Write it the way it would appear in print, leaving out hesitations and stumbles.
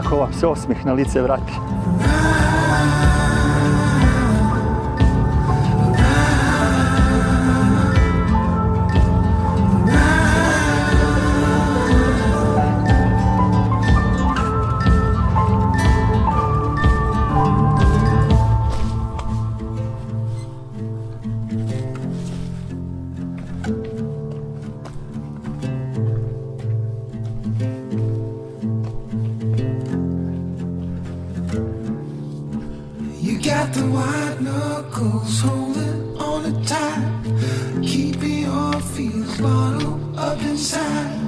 kako vam se osmijeh na lice vrati. Got the white knuckles holding on it tight, keeping your feelings bottled up inside.